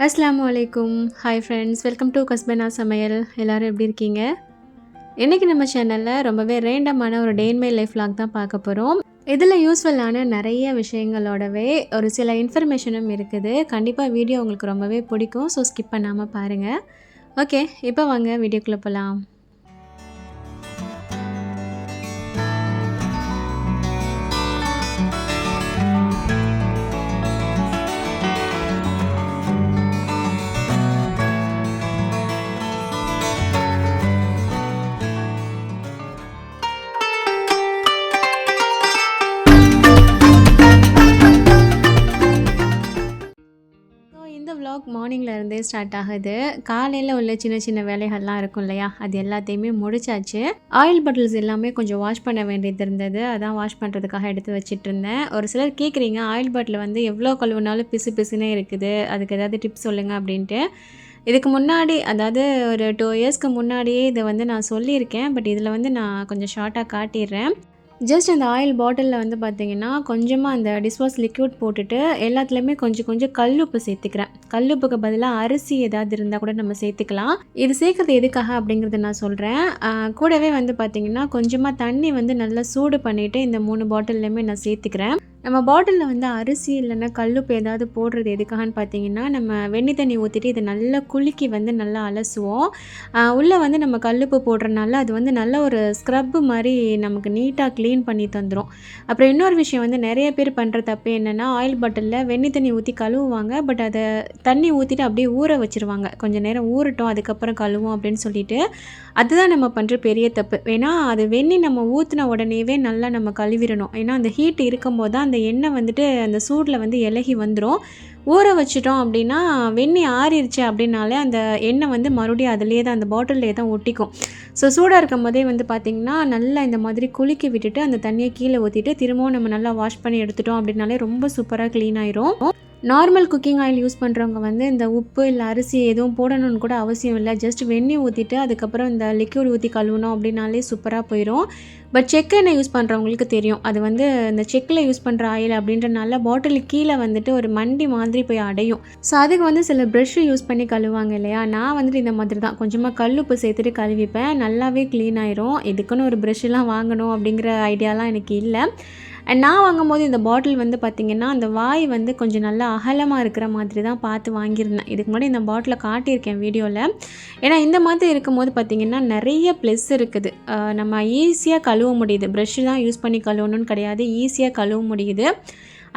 அஸ்ஸலாமு அலைக்கும். Hi friends, welcome to கஸ்பனா சமையல். எல்லோரும் எப்படி இருக்கீங்க? இன்றைக்கி நம்ம சேனலில் ரொம்பவே ரேண்டமான ஒரு டே இன் மை லைஃப் vlog தான் பார்க்க போகிறோம். இதில் யூஸ்ஃபுல்லான நிறைய விஷயங்களோடவே ஒரு சில இன்ஃபர்மேஷனும் இருக்குது. கண்டிப்பாக வீடியோ உங்களுக்கு ரொம்பவே பிடிக்கும். ஸோ ஸ்கிப் பண்ணாமல் பாருங்கள். ஓகே, இப்போ வாங்க வீடியோக்குள்ளே போகலாம். இந்த vlog மார்னிங்கில் இருந்தே ஸ்டார்ட் ஆகுது. காலையில் உள்ள சின்ன சின்ன வேலைகள்லாம் இருக்கும் இல்லையா, அது எல்லாத்தையுமே முடிச்சாச்சு. ஆயில் பாட்டில்ஸ் எல்லாமே கொஞ்சம் வாஷ் பண்ண வேண்டியது இருந்தது. அதான் வாஷ் பண்ணுறதுக்காக எடுத்து வச்சிட்டு இருந்தேன். ஒரு சிலர் கேட்குறீங்க, ஆயில் பாட்டில் வந்து எவ்வளோ கழுவுனாலும் பிசு பிசுனே இருக்குது, அதுக்கு ஏதாவது டிப்ஸ் சொல்லுங்கள் அப்படின்ட்டு. இதுக்கு முன்னாடி, அதாவது ஒரு 2 இயர்ஸ்க்கு முன்னாடியே இதை வந்து நான் சொல்லியிருக்கேன். பட் இதில் வந்து நான் கொஞ்சம் ஷார்ட்டாக காட்டிடுறேன். ஜஸ்ட் அந்த ஆயில் பாட்டிலில் வந்து பார்த்திங்கன்னா கொஞ்சமாக அந்த டிஷ்வாஷ் லிக்விட் போட்டுட்டு எல்லாத்துலேயுமே கொஞ்சம் கொஞ்சம் கல்லுப்பு சேர்த்துக்கிறேன். கல்லுப்புக்கு பதிலாக அரிசி ஏதாவது இருந்தால் கூட நம்ம சேர்த்துக்கலாம். இது சேர்க்குறது எதுக்காக அப்படிங்கிறத நான் சொல்கிறேன். கூடவே வந்து பார்த்திங்கன்னா கொஞ்சமாக தண்ணி வந்து நல்லா சூடு பண்ணிவிட்டு இந்த 3 பாட்டில்லையுமே நான் சேர்த்துக்கிறேன். நம்ம பாட்டிலில் வந்து அரிசி இல்லைன்னா கல்லுப்பு ஏதாவது போடுறது எதுக்காகன்னு பார்த்தீங்கன்னா, நம்ம வெந்நீர் தண்ணி ஊற்றிட்டு இதை நல்லா குலுக்கி வந்து நல்லா அலசுவோம். உள்ளே வந்து நம்ம கல்லுப்பு போடுறனால அது வந்து நல்ல ஒரு ஸ்க்ரப்பு மாதிரி நமக்கு நீட்டாக க்ளீன் பண்ணி தந்துடும். அப்புறம் இன்னொரு விஷயம் வந்து நிறைய பேர் பண்ணுற தப்பு என்னென்னா, ஆயில் பாட்டிலில் வெந்நீர் தண்ணி ஊற்றி கழுவுவாங்க. பட் அதை தண்ணி ஊற்றிட்டு அப்படியே ஊற வச்சுருவாங்க. கொஞ்சம் நேரம் ஊறட்டும் அதுக்கப்புறம் கழுவோம் அப்படின்னு சொல்லிட்டு. அதுதான் நம்ம பண்ணுற பெரிய தப்பு. ஏன்னா அது வெந்நீர் நம்ம ஊற்றின உடனேவே நல்லா நம்ம கழுவிடணும். ஏன்னா அந்த ஹீட் இருக்கும்போது தான் அந்த எண்ணெய் வந்துட்டு அந்த சூடில் வந்து இலகி வந்துடும். ஊற வச்சிட்டோம் அப்படின்னா வெந்நீர் ஆறிடுச்சு அப்படின்னாலே அந்த எண்ணெய் வந்து மறுபடியும் அதிலே தான் அந்த பாட்டிலே தான் ஒட்டிக்கும். ஸோ சூடாக இருக்கும் போதே வந்து பார்த்திங்கன்னா நல்லா இந்த மாதிரி குலுக்கி விட்டுட்டு அந்த தண்ணியை கீழே ஊற்றிட்டு திரும்பவும் நம்ம நல்லா வாஷ் பண்ணி எடுத்துட்டோம் அப்படின்னாலே ரொம்ப சூப்பராக க்ளீன் ஆயிரும். நார்மல் குக்கிங் ஆயில் யூஸ் பண்ணுறவங்க வந்து இந்த உப்பு இல்லை அரிசி எதுவும் போடணும்னு கூட அவசியம் இல்லை. ஜஸ்ட் வெந்நீர் ஊற்றிட்டு அதுக்கப்புறம் இந்த லிக்விட் ஊற்றி கழுவணும் அப்படின்னாலே சூப்பராக போயிடும். பட் செக் எண்ணெய் யூஸ் பண்ணுறவங்களுக்கு தெரியும், அது வந்து இந்த செக்கில் யூஸ் பண்ணுற ஆயில் அப்படின்றனால பாட்டில் கீழே வந்துட்டு ஒரு மண்டி மாதிரி போய் அடையும். ஸோ அதுக்கு வந்து சில ப்ரெஷ்ஷு யூஸ் பண்ணி கழுவாங்க இல்லையா, நான் வந்துட்டு இந்த மாதிரி தான் கொஞ்சமாக கல்லுப்பு சேர்த்துட்டு கழுவிப்பேன். நல்லாவே க்ளீன் ஆயிரும். இதுக்குன்னு ஒரு ப்ரெஷ்ஷெலாம் வாங்கணும் அப்படிங்கிற ஐடியாலாம் எனக்கு இல்லை. அண்ட் நான் வாங்கும்போது இந்த பாட்டில் வந்து பார்த்திங்கன்னா அந்த வாய் வந்து கொஞ்சம் நல்லா அகலமாக இருக்கிற மாதிரி தான் பார்த்து வாங்கியிருந்தேன். இதுக்கு முன்னாடி இந்த பாட்டிலை காட்டியிருக்கேன் வீடியோவில். ஏன்னா இந்த மாதிரி இருக்கும்போது பார்த்திங்கன்னா நிறைய ப்ளஸ் இருக்குது. நம்ம ஈஸியாக கழுவ முடியுது. ப்ரஷ்ஷு தான் யூஸ் பண்ணி கழுவணும்னு கிடையாது, ஈஸியாக கழுவ முடியுது.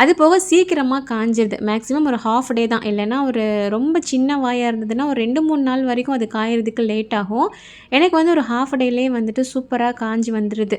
அது போக சீக்கிரமாக காஞ்சிடுது. மேக்ஸிமம் ஒரு ஹாஃப் டே தான். இல்லைன்னா ஒரு ரொம்ப சின்ன வாயாக இருந்ததுன்னா ஒரு 2-3 நாள் வரைக்கும் அது காயறதுக்கு லேட் ஆகும். எனக்கு வந்து ஒரு ஹாஃப் டேலேயே வந்துட்டு சூப்பராக காஞ்சி வந்துடுது.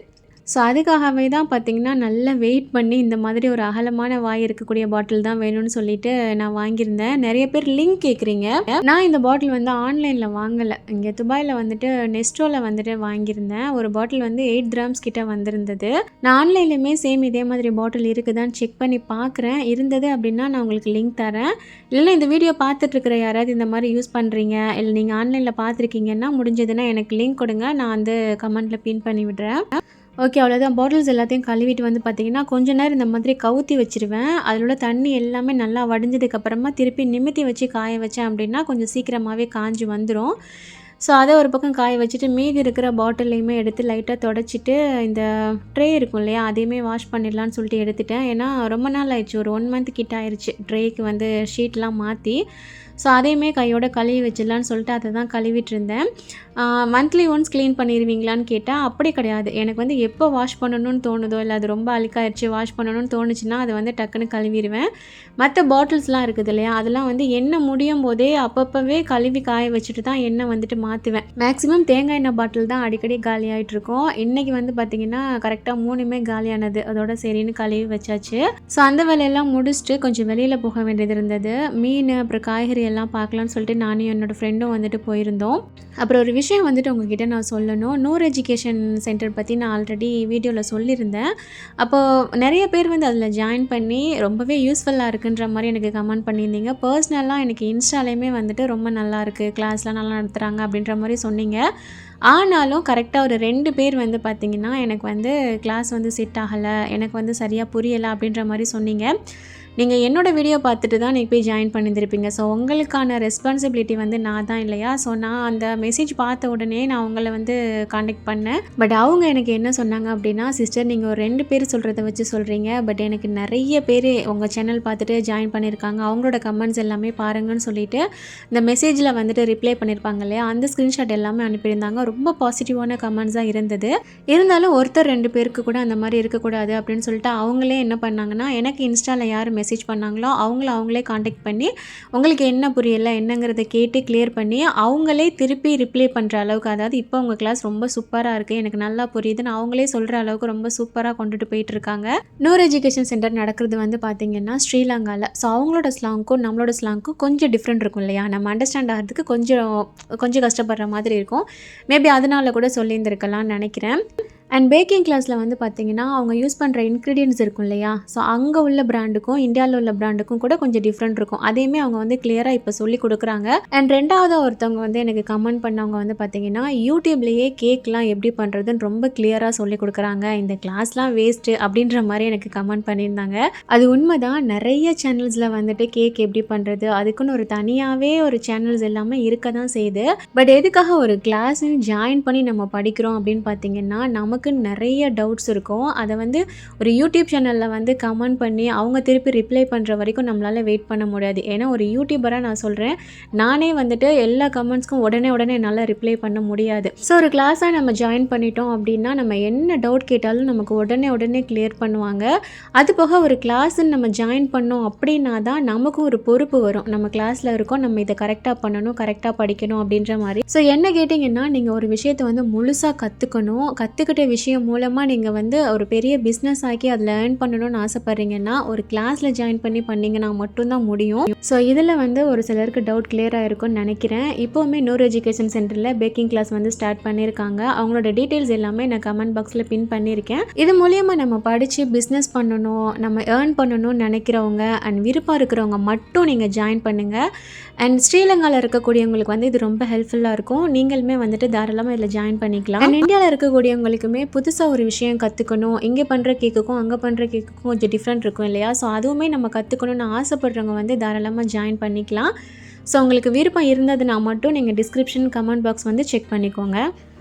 ஸோ அதுக்காகவே தான் பார்த்திங்கன்னா நல்லா வெயிட் பண்ணி இந்த மாதிரி ஒரு அகலமான வாய் இருக்கக்கூடிய பாட்டில் தான் வேணும்னு சொல்லிட்டு நான் வாங்கியிருந்தேன். நிறைய பேர் லிங்க் கேட்குறீங்க. நான் இந்த பாட்டில் வந்து ஆன்லைனில் வாங்கலை. இங்கே துபாயில் வந்துட்டு நெஸ்டோவில் வந்துட்டு வாங்கியிருந்தேன். ஒரு பாட்டில் வந்து 8 கிராம்ஸ் கிட்ட வந்திருந்தது. நான் ஆன்லைன்லேயுமே சேம் இதே மாதிரி பாட்டில் இருக்குதான்னு செக் பண்ணி பார்க்குறேன். இருந்தது அப்படின்னா நான் உங்களுக்கு லிங்க் தரேன். இல்லைன்னா இந்த வீடியோ பார்த்துட்ருக்கிற யாராவது இந்த மாதிரி யூஸ் பண்ணுறீங்க, இல்லை நீங்கள் ஆன்லைனில் பார்த்துருக்கீங்கன்னா முடிஞ்சதுன்னா எனக்கு லிங்க் கொடுங்க, நான் வந்து கமெண்ட்டில் பின் பண்ணி விடுறேன். ஓகே, அவ்வளோதான். பாட்டில்ஸ் எல்லாத்தையும் கழுவிட்டு வந்து பார்த்திங்கன்னா கொஞ்ச நேரம் இந்த மாதிரி கவுத்தி வச்சுருவேன். அதில் உள்ள தண்ணி எல்லாமே நல்லா வடிஞ்சதுக்கப்புறமா திருப்பி நிமித்தி வச்சு காய வச்சேன் அப்படின்னா கொஞ்சம் சீக்கிரமாகவே காஞ்சி வந்துடும். ஸோ அதை ஒரு பக்கம் காய வச்சுட்டு மீதி இருக்கிற பாட்டிலையுமே எடுத்து லைட்டாக தொடச்சிட்டு இந்த ட்ரே இருக்கும் இல்லையா, அதையுமே வாஷ் பண்ணிடலான்னு சொல்லிட்டு எடுத்துட்டேன். ஏன்னா ரொம்ப நாள் ஆயிடுச்சு, ஒரு 1 மந்த் கிட்ட ஆயிடுச்சு ட்ரேக்கு வந்து ஷீட்லாம் மாற்றி. ஸோ அதையுமே கையோட கழுவி வச்சிடலான்னு சொல்லிட்டு அதை தான் கழுவிட்டு இருந்தேன். மந்த்லி ஒன்ஸ் க்ளீன் பண்ணிடுவீங்களான்னு கேட்டால் அப்படி கிடையாது. எனக்கு வந்து எப்போ வாஷ் பண்ணணும்னு தோணுதோ, இல்லை அது ரொம்ப அழுக்காயிடுச்சு வாஷ் பண்ணணும்னு தோணுச்சுன்னா அதை வந்து டக்குன்னு கழுவிடுவேன். மற்ற பாட்டில்ஸ்லாம் இருக்குது இல்லையா, அதெல்லாம் வந்து எண்ணெய் முடியும் போதே அப்பப்போவே கழுவி காய வச்சுட்டு தான் எண்ணெய் வந்துட்டு மாற்றுவேன். மேக்ஸிமம் தேங்காய் எண்ணெய் பாட்டில் தான் அடிக்கடி காலி ஆகிட்டு இருக்கும். இன்றைக்கி வந்து பார்த்திங்கன்னா கரெக்டாக 3மே காலியானது. அதோட சரின்னு கழுவி வச்சாச்சு. ஸோ அந்த வேலையெல்லாம் முடிச்சுட்டு கொஞ்சம் வெளியில் போக வேண்டியது இருந்தது. மீன் அப்புறம் காய்கறி எல்லாம் பார்க்கலான்னு சொல்லிட்டு நானும் என்னோடய ஃப்ரெண்டும் வந்துட்டு போயிருந்தோம். அப்புறம் ஒரு விஷயம் வந்துட்டு உங்ககிட்ட நான் சொல்லணும். நூர் எஜுகேஷன் சென்டர் பற்றி நான் ஆல்ரெடி வீடியோவில் சொல்லியிருந்தேன். அப்போது நிறைய பேர் வந்து அதில் ஜாயின் பண்ணி ரொம்பவே யூஸ்ஃபுல்லாக இருக்குன்ற மாதிரி எனக்கு கமெண்ட் பண்ணியிருந்தீங்க. பர்சனலாக எனக்கு இன்ஸ்டாலேயுமே வந்துட்டு ரொம்ப நல்லாயிருக்கு, கிளாஸ்லாம் நல்லா நடத்துகிறாங்க அப்படின்ற மாதிரி சொன்னீங்க. ஆனாலும் கரெக்டாக ஒரு 2 பேர் வந்து பார்த்திங்கன்னா எனக்கு வந்து கிளாஸ் வந்து செட் ஆகலை, எனக்கு வந்து சரியாக புரியலை அப்படின்ற மாதிரி சொன்னீங்க. நீங்கள் என்னோட வீடியோ பார்த்துட்டு தான் நீங்கள் போய் ஜாயின் பண்ணியிருந்திருப்பீங்க. ஸோ உங்களுக்கான ரெஸ்பான்சிபிலிட்டி வந்து நான் தான் இல்லையா? ஸோ நான் அந்த மெசேஜ் பார்த்த உடனே நான் உங்களை வந்து காண்டாக்ட் பண்ணேன். பட் அவங்க எனக்கு என்ன சொன்னாங்க அப்படின்னா, சிஸ்டர் நீங்கள் ஒரு 2 பேர் சொல்கிறத வச்சு சொல்கிறீங்க, பட் எனக்கு நிறைய பேர் உங்கள் சேனல் பார்த்துட்டு ஜாயின் பண்ணியிருக்காங்க, அவங்களோட கமெண்ட்ஸ் எல்லாமே பாருங்கன்னு சொல்லிட்டு இந்த மெசேஜில் வந்துட்டு ரிப்ளை பண்ணியிருப்பாங்க இல்லையா, அந்த ஸ்க்ரீன்ஷாட் எல்லாமே அனுப்பியிருந்தாங்க. ரொம்ப பாசிட்டிவான கமெண்ட்ஸ் தான் இருந்தது. இருந்தாலும் ஒருத்தர் 2 பேருக்கு கூட அந்த மாதிரி இருக்கக்கூடாது அப்படின்னு சொல்லிட்டு அவங்களே என்ன பண்ணாங்கன்னா, எனக்கு இன்ஸ்டாவில் யார் மெசேஜ் பண்ணாங்களோ அவங்களே காண்டாக்ட் பண்ணி உங்களுக்கு என்ன புரியலை என்னங்கிறத கேட்டு கிளியர் பண்ணி அவங்களே திருப்பி ரிப்ளை பண்ணுற அளவுக்கு, அதாவது இப்போ உங்கள் கிளாஸ் ரொம்ப சூப்பராக இருக்குது, எனக்கு நல்லா புரியுதுன்னு அவங்களே சொல்கிற அளவுக்கு ரொம்ப சூப்பராக கொண்டுட்டு போயிட்டு இருக்காங்க. நூர் எஜுகேஷன் சென்டர் நடக்கிறது வந்து பார்த்திங்கன்னா ஸ்ரீலங்காவில். ஸோ அவங்களோட ஸ்லாங்க்கும் நம்மளோட ஸ்லாங்க்கும் கொஞ்சம் டிஃப்ரெண்ட் இருக்கும் இல்லையா, நம்ம அண்டர்ஸ்டாண்ட் ஆகிறதுக்கு கொஞ்சம் கஷ்டப்படுற மாதிரி இருக்கும். மேபி அதனால கூட சொல்லியிருந்திருக்கலாம்னு நினைக்கிறேன். அண்ட் பேக்கிங் கிளாஸில் வந்து பார்த்திங்கன்னா அவங்க யூஸ் பண்ணுற இன்க்ரீடியன்ட்ஸ் இருக்கும் இல்லையா, ஸோ அங்கே உள்ள பிராண்டுக்கும் இந்தியாவில் உள்ள பிராண்டுக்கும் கூட கொஞ்சம் டிஃப்ரெண்ட் இருக்கும். அதையுமே அவங்க வந்து கிளியராக இப்போ சொல்லி கொடுக்குறாங்க. அண்ட் ரெண்டாவது ஒருத்தவங்க வந்து எனக்கு கமெண்ட் பண்ணவங்க வந்து பார்த்திங்கன்னா, யூடியூப்லேயே கேக்லாம் எப்படி பண்ணுறதுன்னு ரொம்ப கிளியராக சொல்லி கொடுக்குறாங்க, இந்த கிளாஸ்லாம் வேஸ்ட்டு அப்படின்ற மாதிரி எனக்கு கமெண்ட் பண்ணியிருந்தாங்க. அது உண்மைதான். நிறைய சேனல்ஸில் வந்துட்டு கேக் எப்படி பண்ணுறது அதுக்குன்னு ஒரு தனியாகவே ஒரு சேனல்ஸ் எல்லாமே இருக்க தான் செய்யுது. பட் எதுக்காக ஒரு கிளாஸ்ன்னு ஜாயின் பண்ணி நம்ம படிக்கிறோம் அப்படின்னு பார்த்திங்கன்னா, நமக்கு நிறைய டவுட்ஸ் இருக்கும். அதை வந்து ஒரு யூடியூப் சேனலில் வந்து கமெண்ட் பண்ணி அவங்க திருப்பி ரிப்ளை பண்ணுற வரைக்கும் நம்மளால் வெயிட் பண்ண முடியாது. ஏன்னா ஒரு யூடியூபராக நான் சொல்கிறேன், நானே வந்துட்டு எல்லா கமெண்ட்ஸ்க்கும் உடனே என்னால் ரிப்ளை பண்ண முடியாது. ஸோ ஒரு கிளாஸாக நம்ம ஜாயின் பண்ணிட்டோம் அப்படின்னா நம்ம என்ன டவுட் கேட்டாலும் நமக்கு உடனே கிளியர் பண்ணுவாங்க. அது போக ஒரு கிளாஸ்ன்னு நம்ம ஜாயின் பண்ணோம் அப்படின்னா தான் நமக்கும் ஒரு பொறுப்பு வரும். நம்ம கிளாஸில் இருக்கோம், நம்ம இதை கரெக்டாக பண்ணணும், கரெக்டாக படிக்கணும் அப்படின்ற மாதிரி. ஸோ என்ன கேட்டிங்கன்னா, நீங்கள் ஒரு விஷயத்தை வந்து முழுசாக கற்றுக்கிட்ட விஷயம் மூலமாக நீங்கள் வந்து ஒரு பெரிய பிஸ்னஸ் ஆக்கி அதில் ஏர்ன் பண்ணணும்னு ஆசைப்பட்றீங்கன்னா ஒரு கிளாஸில் ஜாயின் பண்ணிங்கன்னா மட்டும்தான் முடியும். ஸோ இதில் வந்து ஒரு சிலருக்கு டவுட் கிளியராக இருக்கும்னு நினைக்கிறேன். இப்போவுமே நூர் எஜுகேஷன் சென்டரில் பேக்கிங் கிளாஸ் வந்து ஸ்டார்ட் பண்ணியிருக்காங்க. அவங்களோட டீட்டெயில்ஸ் எல்லாமே நான் கமெண்ட் பாக்ஸில் பின் பண்ணியிருக்கேன். இது மூலியமாக நம்ம படித்து பிஸ்னஸ் பண்ணணும், நம்ம ஏர்ன் பண்ணணும்னு நினைக்கிறவங்க அண்ட் விருப்பம் இருக்கிறவங்க மட்டும் நீங்கள் ஜாயின் பண்ணுங்கள். அண்ட் ஸ்ரீலங்காவில் இருக்கக்கூடியவங்களுக்கு வந்து இது ரொம்ப ஹெல்ப்ஃபுல்லாக இருக்கும். நீங்களுமே வந்துட்டு தாராளமாக இதில் ஜாயின் பண்ணிக்கலாம். அண்ட் இந்தியாவில் இருக்கக்கூடியவங்களுக்குமே புதுசாக ஒரு விஷயம் கற்றுக்கணும், இங்கே பண்ணுற கேக்குக்கும் அங்கே பண்ணுற கேக்குக்கும் கொஞ்சம் டிஃப்ரெண்ட் இருக்கும் இல்லையா, ஸோ அதுவுமே நம்ம கற்றுக்கணும்னு ஆசைப்படுறவங்க வந்து தாராளமாக ஜாயின் பண்ணிக்கலாம். ஸோ உங்களுக்கு விருப்பம் இருந்ததுன்னா மட்டும் நீங்கள் டிஸ்கிரிப்ஷன் கமெண்ட் பாக்ஸ் வந்து செக் பண்ணிக்கோங்க.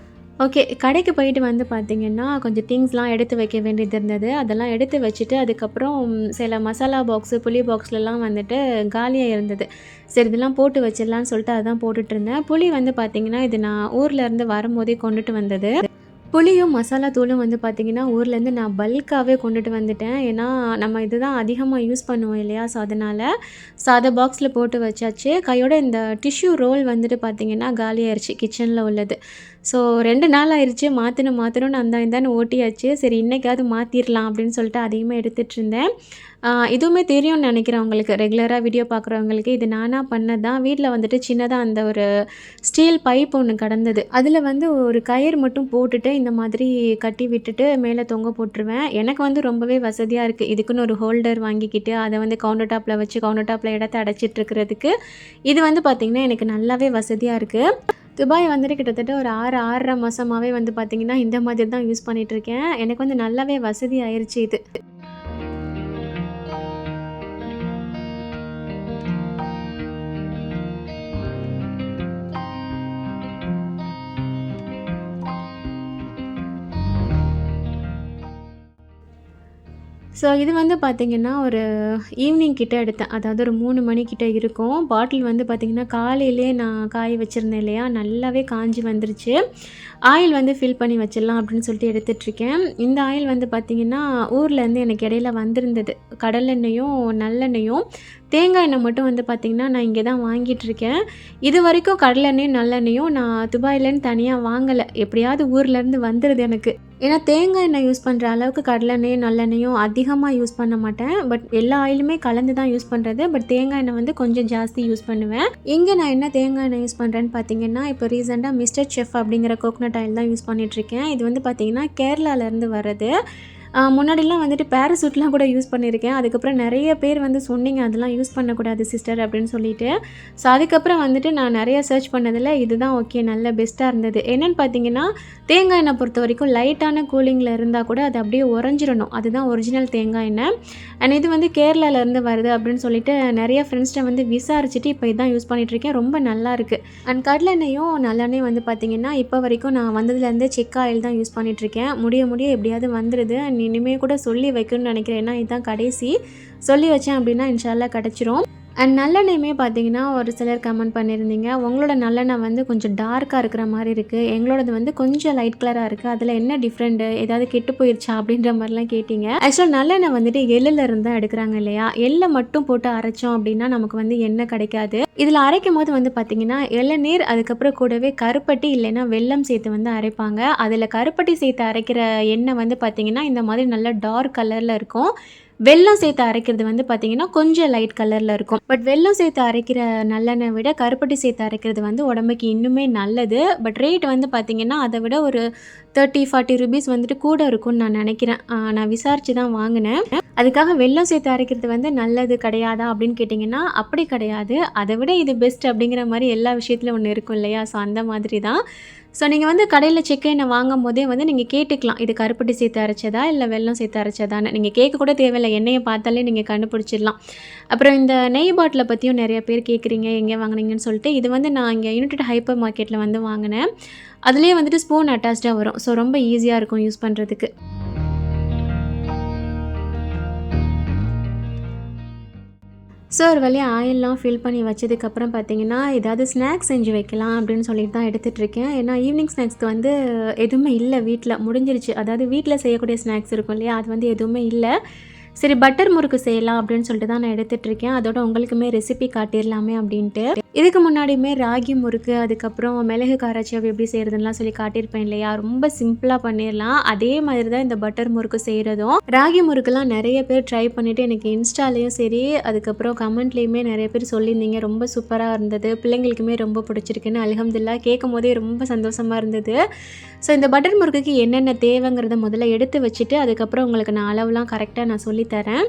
ஓகே, கடைக்கு போயிட்டு வந்து பார்த்திங்கன்னா கொஞ்சம் திங்ஸ்லாம் எடுத்து வைக்க வேண்டியது இருந்தது. அதெல்லாம் எடுத்து வச்சுட்டு அதுக்கப்புறம் சில மசாலா பாக்ஸு புளி பாக்ஸ்லலாம் வந்துட்டு காலியாக இருந்தது. சரி இதெல்லாம் போட்டு வச்சிடலான்னு சொல்லிட்டு அதான் போட்டுட்ருந்தேன். புளி வந்து பார்த்திங்கன்னா இது நான் ஊர்லேருந்து வரும்போதே கொண்டுட்டு வந்தது. புளியும் மசாலா தூளும் வந்து பார்த்திங்கன்னா ஊர்லேருந்து நான் பல்காகவே கொண்டுட்டு வந்துட்டேன். ஏன்னா நம்ம இதுதான் அதிகமாக யூஸ் பண்ணுவோம் இல்லையா, ஸோ அதனால் அதை பாக்ஸில் போட்டு வச்சாச்சு. கையோட இந்த டிஷ்யூ ரோல் வந்துட்டு பார்த்திங்கன்னா காலியாயிருச்சு கிச்சனில் உள்ளது. ஸோ 2 நாள் ஆயிடுச்சு, மாற்றணும்னு இந்தான்னு ஓட்டியாச்சு. சரி இன்றைக்காவது மாற்றிடலாம் அப்படின்னு சொல்லிட்டு அதையுமே எடுத்துகிட்டு இருந்தேன். இதுவுமே தெரியும்னு நினைக்கிறேன் உங்களுக்கு, ரெகுலராக வீடியோ பார்க்குறவங்களுக்கு. இது நானாக பண்ணது தான். வீட்டில் வந்துட்டு சின்னதாக அந்த ஒரு ஸ்டீல் பைப் ஒன்று கடந்தது, அதில் வந்து ஒரு கயிறு மட்டும் போட்டுட்டு இந்த மாதிரி கட்டி விட்டுட்டு மேலே தொங்க போட்டுருவேன். எனக்கு வந்து ரொம்பவே வசதியாக இருக்குது. இதுக்குன்னு ஒரு ஹோல்டர் வாங்கிக்கிட்டு அதை வந்து கவுண்டர் டாப்பில் வச்சு கவுண்டர் டாப்பில் இடத்த அடைச்சிட்ருக்கிறதுக்கு இது வந்து பார்த்திங்கன்னா எனக்கு நல்லாவே வசதியாக இருக்குது. துபாய் வந்துட்டு கிட்டத்தட்ட ஒரு 6-6.5 மாதமாகவே வந்து பார்த்திங்கன்னா இந்த மாதிரி தான் யூஸ் பண்ணிகிட்ருக்கேன். எனக்கு வந்து நல்லாவே வசதி ஆயிடுச்சு இது. ஸோ இது வந்து பார்த்திங்கன்னா ஒரு ஈவினிங் கிட்ட எடுத்தேன், அதாவது ஒரு 3 மணிக்கிட்ட இருக்கும். பாட்டில் வந்து பார்த்திங்கன்னா காலையிலே நான் காய வச்சுருந்தேன் இல்லையா, நல்லாவே காஞ்சி வந்துருச்சு. ஆயில் வந்து ஃபில் பண்ணி வச்சிடலாம் அப்படின்னு சொல்லிட்டு எடுத்துகிட்ருக்கேன். இந்த ஆயில் வந்து பார்த்திங்கன்னா ஊர்லேருந்து எனக்கு இடையில வந்திருந்தது. கடலெண்ணெயும் நல்லெண்ணெயும் தேங்காய் எண்ணெய் மட்டும் வந்து பார்த்திங்கன்னா நான் இங்கே தான் வாங்கிட்டுருக்கேன். இது வரைக்கும் கடலெண்ணெயும் நல்லெண்ணெயும் நான் துபாயிலேருந்து தனியாக வாங்கலை. எப்படியாவது ஊர்லேருந்து வந்துடுது எனக்கு. ஏன்னா தேங்காய் எண்ணெய் யூஸ் பண்ணுற அளவுக்கு கடலெண்ணெயும் நல்லெண்ணெயும் அதிகமாக யூஸ் பண்ண மாட்டேன். பட் எல்லா ஆயிலுமே கலந்து தான் யூஸ் பண்ணுறது. பட் தேங்காய் எண்ணெய் வந்து கொஞ்சம் ஜாஸ்தி யூஸ் பண்ணுவேன். இங்கே நான் என்ன தேங்காய் எண்ணெய் யூஸ் பண்ணுறேன்னு பார்த்தீங்கன்னா, இப்போ ரீசெண்டாக மிஸ்டர் செஃப் அப்படிங்கிற கோகனட் ஆயில் தான் யூஸ் பண்ணிகிட்ருக்கேன். இது வந்து பார்த்திங்கன்னா கேரளாவிலேருந்து வர்றது. முன்னாடிலாம் வந்துட்டு பேராசூட்லாம் கூட யூஸ் பண்ணியிருக்கேன். அதுக்கப்புறம் நிறைய பேர் வந்து சொன்னீங்க அதெல்லாம் யூஸ் பண்ணக்கூடாது சிஸ்டர் அப்படின்னு சொல்லிட்டு. ஸோ அதுக்கப்புறம் வந்துட்டு நான் நிறைய சர்ச் பண்ணதில் இதுதான் ஓகே நல்ல பெஸ்ட்டாக இருந்தது. என்னென்னு பார்த்தீங்கன்னா தேங்காய் எண்ணெய் பொறுத்த வரைக்கும் லைட்டான கூலிங்கில் இருந்தால் கூட அது அப்படியே உறைஞ்சிடணும். அதுதான் ஒரிஜினல் தேங்காய் எண்ணெய். அண்ட் இது வந்து கேரளாவிலேருந்து வருது அப்படின்னு சொல்லிட்டு நிறைய ஃப்ரெண்ட்ஸ்கிட்ட வந்து விசாரிச்சுட்டு இப்போ இதான் யூஸ் பண்ணிகிட்ருக்கேன். ரொம்ப நல்லா இருக்குது. அண்ட் கடலெண்ணெயும் நல்லெண்ணெயும் வந்து பார்த்திங்கன்னா இப்போ வரைக்கும் நான் வந்ததுலேருந்தே செக் ஆயில் தான் யூஸ் பண்ணிகிட்ருக்கேன். முடிய எப்படியாவது வந்துடுது. அண்ட் இனிமேல் கூட சொல்லி வைக்கணும்னு நினைக்கிறேன். ஏன்னா இதுதான் கடைசி. சொல்லி வச்சேன் அப்படின்னா இன்ஷால்லா கிடச்சிரும். அண்ட் நல்லெண்ணெயுமே பார்த்தீங்கன்னா ஒரு சிலர் கமெண்ட் பண்ணியிருந்தீங்க, உங்களோட நல்லெண்ணெய் வந்து கொஞ்சம் டார்க்காக இருக்கிற மாதிரி இருக்குது, எங்களோடது வந்து கொஞ்சம் லைட் கலராக இருக்குது, அதில் என்ன டிஃப்ரெண்ட்டு, ஏதாவது கெட்டு போயிடுச்சா அப்படின்ற மாதிரிலாம் கேட்டிங்க. ஆக்சுவலாக நல்லெண்ணெய் வந்துட்டு எள்ளில் இருந்தால் எடுக்கிறாங்க இல்லையா, எள்ளை மட்டும் போட்டு அரைச்சோம் அப்படின்னா நமக்கு வந்து எண்ணெய் கிடைக்காது. இதில் அரைக்கும் போது வந்து பார்த்திங்கன்னா இளநீர், அதுக்கப்புறம் கூடவே கருப்பட்டி இல்லைன்னா வெல்லம் சேர்த்து வந்து அரைப்பாங்க. அதில் கருப்பட்டி சேர்த்து அரைக்கிற எண்ணெய் வந்து பார்த்திங்கன்னா இந்த மாதிரி நல்லா டார்க் கலரில் இருக்கும். வெல்லம் சேர்த்து அரைக்கிறது வந்து பார்த்திங்கன்னா கொஞ்சம் லைட் கலரில் இருக்கும். பட் வெல்லம் சேர்த்து அரைக்கிற நல்லெண்ணெய் விட கருப்பட்டி சேர்த்து அரைக்கிறது வந்து உடம்புக்கு இன்னுமே நல்லது. பட் ரேட் வந்து பார்த்திங்கன்னா அதை விட ஒரு 30-40 ருபீஸ் வந்துட்டு கூட இருக்கும்னு நான் நினைக்கிறேன். நான் விசாரித்து தான் வாங்கினேன். அதுக்காக வெல்லம் சேர்த்து அரைக்கிறது வந்து நல்லது கிடையாதா அப்படின்னு கேட்டிங்கன்னா அப்படி கிடையாது. அதை விட இது பெஸ்ட் அப்படிங்கிற மாதிரி எல்லா விஷயத்துலையும் ஒன்று இருக்கும் இல்லையா. ஸோ அந்த மாதிரி தான். ஸோ நீங்கள் வந்து கடையில் செக் எண்ணெய் வாங்கும் போதே வந்து நீங்கள் கேட்டுக்கலாம், இது கருப்பட்டி சேர்த்து அரைச்சதா இல்லை வெல்லம் சேர்த்து அரைச்சதான்னு. நீங்கள் கேட்க கூட தேவையில்லை, எண்ணெயை பார்த்தாலே நீங்கள் கண்டுபிடிச்சிடலாம். அப்புறம் இந்த நெய் பாட்டிலை பற்றியும் நிறைய பேர் கேட்குறீங்க எங்கே வாங்கினீங்கன்னு சொல்லிட்டு. இது வந்து நான் இங்கே யுனைடெட் ஹைப்பர் மார்க்கெட்டில் வந்து வாங்கினேன். அதுலேயே வந்துட்டு ஸ்பூன் அட்டாச்சாக வரும். ஸோ ரொம்ப ஈஸியாக இருக்கும் யூஸ் பண்ணுறதுக்கு. ஸோ ஒரு வழியாக ஆயிலெலாம் ஃபில் பண்ணி வச்சதுக்கப்புறம் பார்த்திங்கன்னா ஏதாவது ஸ்நாக்ஸ் செஞ்சு வைக்கலாம் அப்படின்னு சொல்லிட்டு தான் எடுத்துகிட்ருக்கேன். ஏன்னா ஈவினிங் ஸ்நாக்ஸ்க்கு வந்து எதுவுமே இல்லை வீட்டில், முடிஞ்சிருச்சு. அதாவது வீட்டில் செய்யக்கூடிய ஸ்நாக்ஸ் இருக்கும் இல்லையா, அது வந்து எதுவுமே இல்லை. சரி பட்டர் முறுக்கு செய்யலாம் அப்படின்னு சொல்லிட்டு தான் நான் எடுத்துகிட்ருக்கேன். அதோட உங்களுக்குமே ரெசிபி காட்டிடலாமே அப்படின்ட்டு. இதுக்கு முன்னாடியுமே ராகி முறுக்கு, அதுக்கப்புறம் மிளகு காராச்சேவ் எப்படி செய்கிறதுலாம் சொல்லி காட்டியிருப்பேன் இல்லையா. ரொம்ப சிம்பிளாக பண்ணிடலாம். அதே மாதிரி தான் இந்த பட்டர் முறுக்கு செய்கிறதும். ராகி முறுக்குலாம் நிறைய பேர் ட்ரை பண்ணிவிட்டு எனக்கு இன்ஸ்டாலேயும் சரி, அதுக்கப்புறம் கமெண்ட்லேயுமே நிறைய பேர் சொல்லியிருந்தீங்க ரொம்ப சூப்பராக இருந்தது, பிள்ளைங்களுக்குமே ரொம்ப பிடிச்சிருக்குன்னு. அல்ஹம்துலில்லாஹ் கேட்கும் போதே ரொம்ப சந்தோஷமாக இருந்தது. ஸோ இந்த பட்டர் முறுக்குக்கு என்னென்ன தேவைங்கிறத முதல்ல எடுத்து வச்சுட்டு அதுக்கப்புறம் உங்களுக்கு நான் அளவுலாம் கரெக்டாக நான் சொல்லித்தரேன்.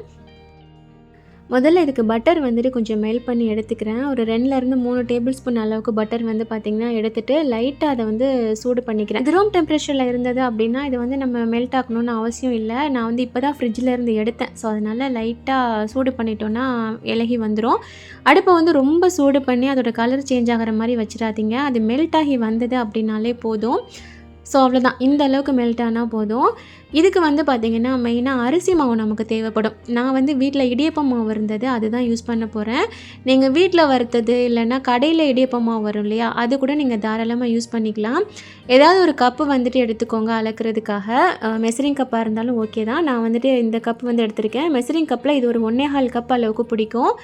முதல்ல இதுக்கு பட்டர் வந்துட்டு கொஞ்சம் மெல்ட் பண்ணி எடுத்துக்கிறேன். ஒரு 2-3 டேபிள் ஸ்பூன் அளவுக்கு பட்டர் வந்து பார்த்திங்கன்னா எடுத்துகிட்டு லைட்டாக அதை வந்து சூடு பண்ணிக்கிறேன். இது ரூம் டெம்பரேச்சரில் இருந்தது அப்படின்னா இது வந்து நம்ம மெல்ட் ஆக்கணும்னு அவசியம் இல்லை. நான் வந்து இப்போ தான் ஃப்ரிட்ஜில் இருந்து எடுத்தேன். ஸோ அதனால் லைட்டாக சூடு பண்ணிட்டோன்னா இலகி வந்துடும். அடுப்பை வந்து ரொம்ப சூடு பண்ணி அதோட கலர் சேஞ்ச் ஆகிற மாதிரி வச்சிடாதீங்க. அது மெல்ட் ஆகி வந்தது அப்படின்னாலே போதும். ஸோ அவ்வளோதான், இந்த அளவுக்கு மெல்ட் ஆனால் போதும். இதுக்கு வந்து பார்த்திங்கன்னா மெயினாக அரிசி மாவு நமக்கு தேவைப்படும். நான் வந்து வீட்டில் இடியப்பம் மாவு இருந்தது, அதுதான் யூஸ் பண்ண போகிறேன். நீங்கள் வீட்டில் வறுத்தது இல்லைன்னா கடையில் இடியப்பம் மாவு வரும் இல்லையா, அது கூட நீங்கள் தாராளமாக யூஸ் பண்ணிக்கலாம். ஏதாவது ஒரு கப்பு வந்துட்டு எடுத்துக்கோங்க அளக்கிறதுக்காக. மெஷரிங் கப்பாக இருந்தாலும் ஓகே தான். நான் வந்துட்டு இந்த கப் வந்து எடுத்திருக்கேன். மெஷரிங் கப்பில் இது ஒரு 1.25 கப் அளவுக்கு பிடிக்கும்.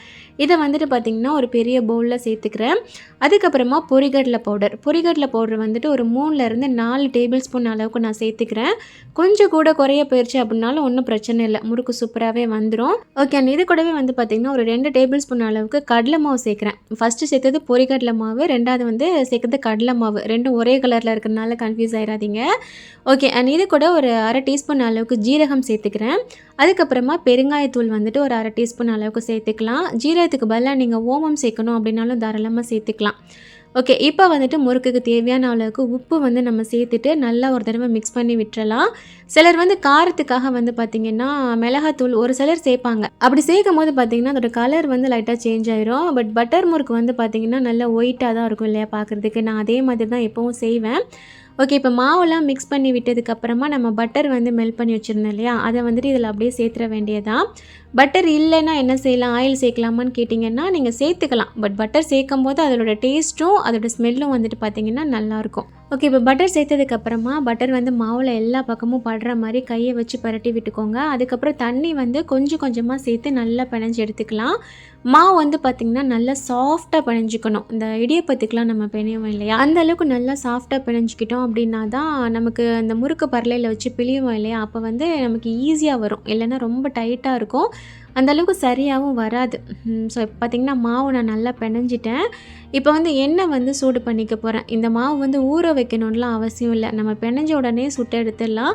இதை வந்துட்டு பார்த்திங்கன்னா ஒரு பெரிய பவுலில் சேர்த்துக்கிறேன். அதுக்கப்புறமா பொரிகடலை பவுடர் வந்துட்டு ஒரு 3-4 டேபிள் ஸ்பூன் அளவுக்கு நான் சேர்த்துக்கிறேன். கொஞ்சம் கூட குறைய போயிடுச்சு அப்படின்னாலும் ஒன்றும் பிரச்சனை இல்லை, முறுக்கு சூப்பராகவே வந்துடும். ஓகே, அண்ட் இது கூடவே வந்து பார்த்திங்கன்னா ஒரு 2 டேபிள் ஸ்பூன் அளவுக்கு கடலை மாவு சேர்க்குறேன். ஃபஸ்ட்டு சேர்த்தது பொரிகடலை மாவு, ரெண்டாவது வந்து சேர்க்குறது கடலை மாவு. ரெண்டும் ஒரே கலரில் இருக்கிறதுனால கன்ஃபியூஸ் ஆகிடாதீங்க. ஓகே, அண்ட் இது கூட ஒரு 1/2 டீஸ்பூன் அளவுக்கு ஜீரகம் சேர்த்துக்கிறேன். அதுக்கப்புறமா பெருங்காயத்தூள் வந்துட்டு ஒரு 1/2 டீஸ்பூன் அளவுக்கு சேர்த்துக்கலாம். ஜீரகத்துக்கு பதிலாக நீங்கள் ஓமம் சேர்க்கணும் அப்படின்னாலும் தாராளமாக சேர்த்துக்கலாம். ஓகே, இப்போ வந்துட்டு முறுக்குக்கு தேவையான அளவுக்கு உப்பு வந்து நம்ம சேர்த்துட்டு நல்லா ஒரு தடவை மிக்ஸ் பண்ணி விட்டுறலாம். சிலர் வந்து காரத்துக்காக வந்து பார்த்திங்கன்னா மிளகாத்தூள் ஒரு சிலர் சேர்ப்பாங்க. அப்படி சேர்க்கும் போது பார்த்திங்கன்னா அதோட கலர் வந்து லைட்டாக சேஞ்ச் ஆயிரும். பட் பட்டர் முறுக்கு வந்து பார்த்திங்கன்னா நல்லா ஒயிட்டாக தான் இருக்கும் இல்லையா பார்க்குறதுக்கு. நான் அதே மாதிரி தான் எப்போவும் செய்வேன். ஓகே, இப்போ மாவெல்லாம் மிக்ஸ் பண்ணி விட்டதுக்கப்புறமா நம்ம பட்டர் வந்து மெல்ட் பண்ணி வச்சுருந்தோம் இல்லையா, அதை வந்துட்டு இதில் அப்படியே சேர்த்துற வேண்டியதான். பட்டர் இல்லைன்னா என்ன செய்யலாம், ஆயில் சேர்க்கலாமான்னு கேட்டிங்கன்னா நீங்கள் சேர்த்துக்கலாம். பட் பட்டர் சேர்க்கும் போது அதோட டேஸ்ட்டும் அதோட ஸ்மெல்லும் வந்துட்டு பார்த்திங்கன்னா நல்லாயிருக்கும். ஓகே, இப்போ பட்டர் சேர்த்ததுக்கப்புறமா பட்டர் வந்து மாவில் எல்லா பக்கமும் படுற மாதிரி கையை வச்சு பரட்டி விட்டுக்கோங்க. அதுக்கப்புறம் தண்ணி வந்து கொஞ்சம் கொஞ்சமாக சேர்த்து நல்லா பிணைஞ்சு எடுத்துக்கலாம். மாவு வந்து பார்த்திங்கன்னா நல்லா சாஃப்டாக பிணைஞ்சிக்கணும். இந்த இடியப்பத்துக்கெலாம் நம்ம பிணையோம் இல்லையா, அந்த அளவுக்கு நல்லா சாஃப்டாக பிணைஞ்சிக்கிட்டோம் அப்படின்னா தான் நமக்கு அந்த முறுக்கு பரலையில் வச்சு பிழிவோம் இல்லையா, அப்போ வந்து நமக்கு ஈஸியாக வரும். இல்லைன்னா ரொம்ப டைட்டாக இருக்கும், அந்தளவுக்கு சரியாகவும் வராது. ஸோ இப்போ பார்த்திங்கன்னா மாவு நான் நல்லா பிணைஞ்சிட்டேன். இப்போ வந்து எண்ணெய் வந்து சூடு பண்ணிக்க போகிறேன். இந்த மாவு வந்து ஊற வைக்கணும்லாம் அவசியம் இல்லை, நம்ம பிணைஞ்ச உடனே சுட்டு எடுத்துடலாம்.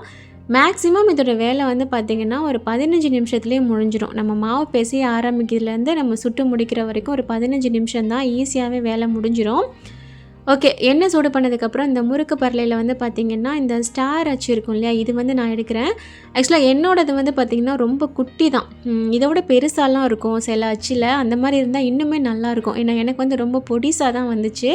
மேக்ஸிமம் இதோட வேலை வந்து பார்த்திங்கன்னா ஒரு 15 நிமிஷத்துலேயே முடிஞ்சிடும். நம்ம மாவு பிசைய ஆரம்பிக்கிறதுலேருந்து நம்ம சுட்டு முடிக்கிற வரைக்கும் ஒரு 15 நிமிஷம் தான், ஈஸியாகவே வேலை முடிஞ்சிடும். ஓகே, எண்ணெய் சூடு பண்ணதுக்கப்புறம் இந்த முறுக்கு பரலையில் வந்து பார்த்திங்கன்னா இந்த ஸ்டார் அச்சு இருக்கும் இல்லையா, இது வந்து நான் எடுக்கிறேன். ஆக்சுவலாக என்னோடது வந்து பார்த்திங்கன்னா ரொம்ப குட்டி தான், இதை விட பெருசாலாம் இருக்கும் சில அச்சில். அந்த மாதிரி இருந்தால் இன்னுமே நல்லாயிருக்கும். ஏன்னா எனக்கு வந்து ரொம்ப பொடிசாக தான் வந்துச்சு.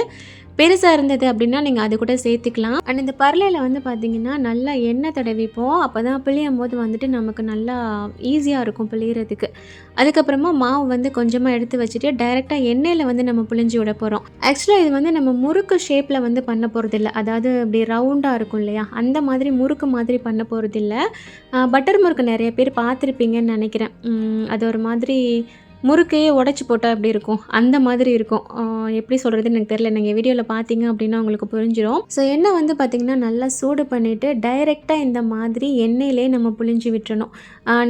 பெருசாக இருந்தது அப்படின்னா நீங்கள் அது கூட சேர்த்துக்கலாம். அண்ட் இந்த பரலையில் வந்து பார்த்திங்கன்னா நல்லா எண்ணெய் தடவிப்போம். அப்போ தான் பிழியும் போது வந்துட்டு நமக்கு நல்லா ஈஸியாக இருக்கும் பிழியறதுக்கு. அதுக்கப்புறமா மாவு வந்து கொஞ்சமாக எடுத்து வச்சுட்டு டைரெக்டாக எண்ணெயில் வந்து நம்ம புழிஞ்சு விட போகிறோம். ஆக்சுவலாக இது வந்து நம்ம முறுக்கு ஷேப்பில் வந்து பண்ண போகிறதில்ல, அதாவது இப்படி ரவுண்டாக இருக்கும் இல்லையா, அந்த மாதிரி முறுக்கு மாதிரி பண்ண போகிறதில்ல. பட்டர் முறுக்கு நிறைய பேர் பார்த்துருப்பீங்கன்னு நினைக்கிறேன். அது ஒரு மாதிரி முறுக்கையே உடச்சி போட்டால் எப்படி இருக்கும், அந்த மாதிரி இருக்கும். எப்படி சொல்கிறதுன்னு எனக்கு தெரியல, நீங்கள் வீடியோவில் பார்த்தீங்க அப்படின்னா உங்களுக்கு புரிஞ்சிடும். ஸோ எண்ணெய் வந்து பார்த்திங்கன்னா நல்லா சூடு பண்ணிவிட்டு டைரெக்டாக இந்த மாதிரி எண்ணெயிலே நம்ம புழிஞ்சு விட்டுறணும்.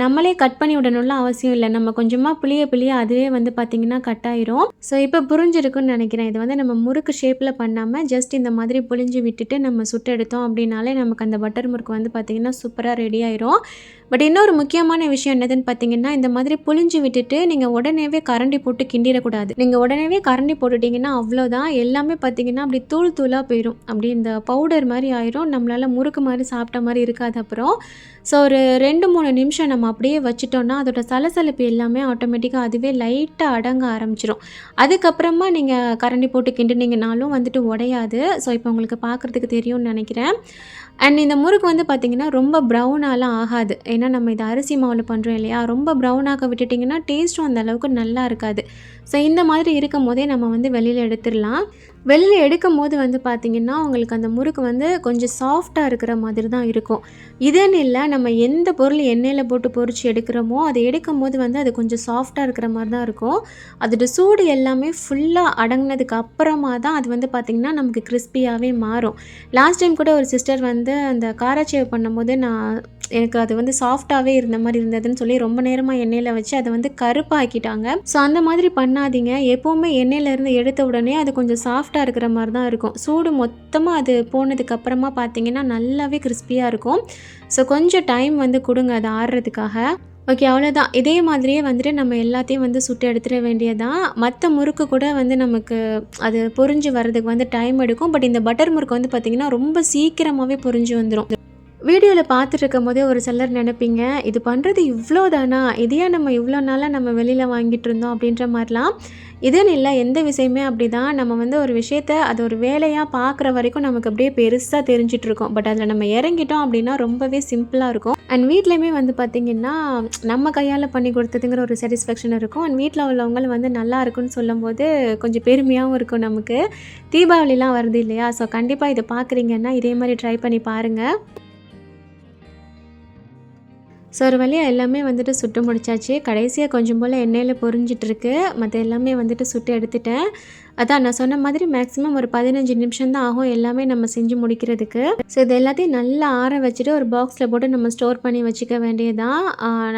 நம்மளே கட் பண்ணி விடணும்லாம் அவசியம் இல்லை, நம்ம கொஞ்சமாக புளிய அதுவே வந்து பார்த்திங்கன்னா கட் ஆயிரும். ஸோ இப்போ புரிஞ்சிருக்குன்னு நினைக்கிறேன். இது வந்து நம்ம முறுக்கு ஷேப்பில் பண்ணாமல் ஜஸ்ட் இந்த மாதிரி புழிஞ்சு விட்டுட்டு நம்ம சுட்டு எடுத்தோம் அப்படின்னாலே நமக்கு அந்த பட்டர் முறுக்கு வந்து பார்த்திங்கன்னா சூப்பராக ரெடி ஆயிரும். பட் இன்னொரு முக்கியமான விஷயம் என்னதுன்னு பார்த்தீங்கன்னா, இந்த மாதிரி புழிஞ்சு விட்டுட்டு நீங்கள் உடனேவே கரண்டி போட்டு கிண்டிடக்கூடாது. நீங்கள் உடனேவே கரண்டி போட்டுட்டிங்கன்னா அவ்வளோதான், எல்லாமே பார்த்தீங்கன்னா அப்படி தூள் தூளாக போயிடும். அப்படி இந்த பவுடர் மாதிரி ஆயிரும், நம்மளால் முறுக்கு மாதிரி சாப்பிட்ட மாதிரி இருக்காது. அப்புறம் ஸோ ஒரு 2-3 நிமிஷம் நம்ம அப்படியே வச்சுட்டோன்னா அதோட சலசலப்பு எல்லாமே ஆட்டோமேட்டிக்காக அதுவே லைட்டாக அடங்க ஆரம்பிச்சிடும். அதுக்கப்புறமா நீங்கள் கரண்டி போட்டு கிண்டினீங்கனாலும் வந்துட்டு உடையாது. ஸோ இப்போ உங்களுக்கு பார்க்குறதுக்கு தெரியும்னு நினைக்கிறேன். அண்ட் இந்த முறுக்கு வந்து பார்த்திங்கன்னா ரொம்ப ப்ரௌனாலாம் ஆகாது. ஏன்னா நம்ம இதை அரிசி மாவில் பண்ணுறோம் இல்லையா, ரொம்ப ப்ரௌனாக விட்டுட்டிங்கன்னா டேஸ்ட்டும் அந்த அளவுக்கு நல்லா இருக்காது. ஸோ இந்த மாதிரி இருக்கும் போதே நம்ம வந்து வெளியில் எடுத்துடலாம். வெளியில் எடுக்கும் போது வந்து பார்த்திங்கன்னா உங்களுக்கு அந்த முறுக்கு வந்து கொஞ்சம் சாஃப்டாக இருக்கிற மாதிரி தான் இருக்கும். இதுன்னு இல்லை, நம்ம எந்த பொருள் எண்ணெயில் போட்டு பொரிச்சு எடுக்கிறோமோ அதை எடுக்கும் போது வந்து அது கொஞ்சம் சாஃப்டாக இருக்கிற மாதிரி தான் இருக்கும். அதோட சூடு எல்லாமே ஃபுல்லாக அடங்கினதுக்கு அப்புறமா தான் அது வந்து பார்த்திங்கன்னா நமக்கு கிறிஸ்பியாகவே மாறும். லாஸ்ட் டைம் கூட ஒரு சிஸ்டர் வந்து அந்த காராச்சேவ் பண்ணும்போது எனக்கு அது வந்து சாஃப்டாகவே இருந்த மாதிரி இருந்ததுன்னு சொல்லி ரொம்ப நேரமாக எண்ணெயில் வச்சு அதை வந்து கருப்பாக்கிட்டாங்க. ஸோ அந்த மாதிரி பண்ணாதீங்க. எப்போவுமே எண்ணெயிலேருந்து எடுத்த உடனே அது கொஞ்சம் சாஃப்டாக இருக்கிற மாதிரி தான் இருக்கும். சூடு மொத்தமாக அது போனதுக்கப்புறமா பார்த்தீங்கன்னா நல்லாவே கிறிஸ்பியாக இருக்கும். ஸோ கொஞ்சம் டைம் வந்து கொடுங்க அது ஆறுறதுக்காக. ஓகே, அவ்வளோதான். இதே மாதிரியே வந்துட்டு நம்ம எல்லாத்தையும் வந்து சுட்டு எடுத்துட வேண்டியதான். மற்ற முறுக்கு கூட வந்து நமக்கு அது பொரிஞ்சு வர்றதுக்கு வந்து டைம் எடுக்கும். பட் இந்த பட்டர் முறுக்கு வந்து பார்த்திங்கன்னா ரொம்ப சீக்கிரமாகவே பொரிஞ்சு வந்துடும். வீடியோவில் பார்த்துட்டு இருக்கும் போதே ஒரு சிலர் நினைப்பீங்க, இது பண்ணுறது இவ்வளோ தானா, இதையா நம்ம இவ்வளோ நாளாக நம்ம வெளியில் வாங்கிட்டு இருந்தோம் அப்படின்ற மாதிரிலாம். இதுன்னு இல்லை, எந்த விஷயமே அப்படி தான். நம்ம வந்து ஒரு விஷயத்த அது ஒரு வேலையாக பார்க்குற வரைக்கும் நமக்கு அப்படியே பெருசாக தெரிஞ்சிட்ருக்கோம். பட் அதில் நம்ம இறங்கிட்டோம் அப்படின்னா ரொம்பவே சிம்பிளாக இருக்கும். அண்ட் வீட்லேயுமே வந்து பார்த்திங்கன்னா நம்ம கையால் பண்ணி கொடுத்ததுங்கிற ஒரு சாட்டிஸ்ஃபேக்ஷன் இருக்கும். அண்ட் வீட்டில் உள்ளவங்களும் வந்து நல்லா இருக்குன்னு சொல்லும்போது கொஞ்சம் பெருமையாகவும் இருக்கும் நமக்கு. தீபாவளிலாம் வருது இல்லையா, ஸோ கண்டிப்பாக இதை பார்க்குறீங்கன்னா இதே மாதிரி ட்ரை பண்ணி பாருங்கள். ஸோ ஒரு வழியாக எல்லாமே வந்துட்டு சுட்டு முடிச்சாச்சு. கடைசியாக கொஞ்சம் போல் எண்ணெயில் பொரிஞ்சிட்ருக்கு. மற்ற எல்லாமே வந்துட்டு சுட்டு எடுத்துட்டேன். அதான் நான் சொன்ன மாதிரி மேக்ஸிமம் ஒரு 15 நிமிஷம் தான் ஆகும் எல்லாமே நம்ம செஞ்சு முடிக்கிறதுக்கு. ஸோ இது எல்லாத்தையும் நல்லா ஆற வச்சுட்டு ஒரு பாக்ஸில் போட்டு நம்ம ஸ்டோர் பண்ணி வச்சுக்க வேண்டியதான்.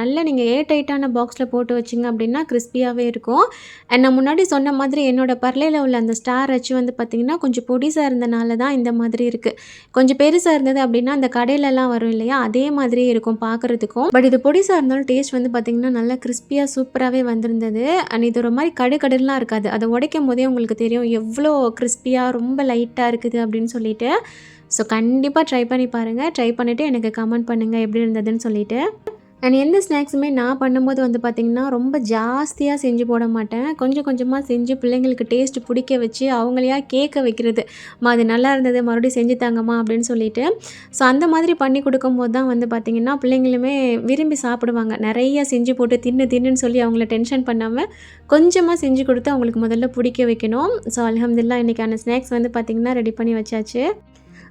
நல்லா நீங்கள் ஏர்டைட்டான பாக்ஸில் போட்டு வச்சிங்க அப்படின்னா கிறிஸ்பியாகவே இருக்கும். அண்ட் நான் முன்னாடி சொன்ன மாதிரி என்னோட பரலையில் உள்ள அந்த ஸ்டார் அச்சு வந்து பார்த்திங்கன்னா கொஞ்சம் பொடிசாக இருந்தனால தான் இந்த மாதிரி இருக்குது. கொஞ்சம் பெருசாக இருந்தது அப்படின்னா அந்த கடையிலலாம் வரும் இல்லையா, அதே மாதிரியே இருக்கும் பார்க்குறதுக்கும். பட் இது பொடிசாக இருந்தாலும் டேஸ்ட் வந்து பார்த்திங்கன்னா நல்லா கிறிஸ்பியாக சூப்பராகவே வந்திருந்தது. அண்ட் இது ஒரு மாதிரி கடுலாம் இருக்காது. அதை உடைக்கும் போதே உங்களுக்கு தெரியும் எவ்வளோ கிறிஸ்பியாக ரொம்ப லைட்டாக இருக்குது அப்படின்னு சொல்லிட்டு. ஸோ கண்டிப்பாக ட்ரை பண்ணி பாருங்கள். ட்ரை பண்ணிவிட்டு எனக்கு கமெண்ட் பண்ணுங்கள் எப்படி இருந்ததுன்னு சொல்லிவிட்டு. அண்ட் எந்த ஸ்நாக்ஸுமே நான் பண்ணும்போது வந்து பார்த்திங்கன்னா ரொம்ப ஜாஸ்தியாக செஞ்சு போட மாட்டேன். கொஞ்சம் கொஞ்சமாக செஞ்சு பிள்ளைங்களுக்கு டேஸ்ட் பிடிக்க வச்சு அவங்களையா கேட்க வைக்கிறது, அது நல்லா இருந்தது மறுபடியும் செஞ்சு தாங்கம்மா அப்படின்னு சொல்லிட்டு. ஸோ அந்த மாதிரி பண்ணி கொடுக்கும்போது தான் வந்து பார்த்திங்கன்னா பிள்ளைங்களுமே விரும்பி சாப்பிடுவாங்க. நிறையா செஞ்சு போட்டு தின்னுன்னு சொல்லி அவங்கள டென்ஷன் பண்ணாமல் கொஞ்சமாக செஞ்சு கொடுத்து அவங்களுக்கு முதல்ல பிடிக்க வைக்கணும். ஸோ அல்ஹம்துலில்லாஹ் இன்றைக்கான ஸ்நாக்ஸ் வந்து பார்த்திங்கன்னா ரெடி பண்ணி வச்சாச்சு.